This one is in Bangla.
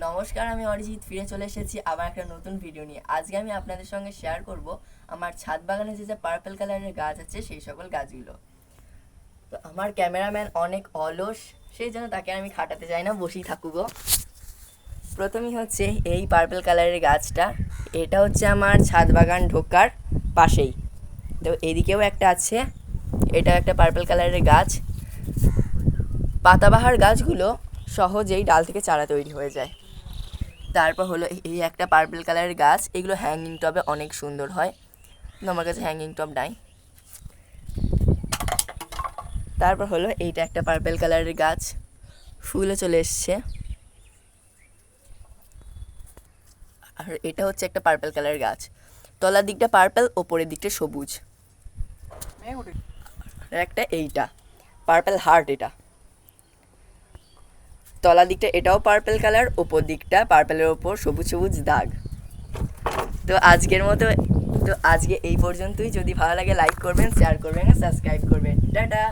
নমস্কার, আমি অরিজিৎ ফিরে চলে এসেছি আবার একটা নতুন ভিডিও নিয়ে। আজকে আমি আপনাদের সঙ্গে শেয়ার করব আমার ছাদ বাগানে যে পার্পল কালারের গাছ আছে সেই সকল গাছগুলো। তো আমার ক্যামেরাম্যান অনেক অলস, সেই জন্য তাকে আমি খাটাতে চাই না, বসেই থাকুক। প্রথমেই হচ্ছে এই পার্পল কালারের গাছটা, এটা হচ্ছে আমার ছাদ বাগান ঢোকার পাশেই। তো এদিকেও একটা আছে, এটা একটা পার্পল কালারের গাছ। পাতাবাহার গাছগুলো সহজেই ডাল থেকে চারা তৈরি হয়ে যায়। তারপর হলো এই একটা পার্পল কালারের গাছ, এগুলো হ্যাঙ্গিং টবে অনেক সুন্দর হয়, কিন্তু আমার কাছে হ্যাঙ্গিং টব নাই। তারপর হলো এইটা একটা পার্পল কালারের গাছ, ফুলে চলে এসছে। আর এটা হচ্ছে একটা পার্পল কালারের গাছ, তলার দিকটা পার্পল, ওপরের দিকটা সবুজ। আর একটা এইটা পার্পল হার্ট, এটা তলার দিকটা এটাও পার্পল কালার, ওপর দিকটা পার্পলের ওপর সবুজ সবুজ দাগ। তো আজকে এই পর্যন্তই। যদি ভালো লাগে লাইক করবেন, শেয়ার করবেন, সাবস্ক্রাইব করবেন। টাটা।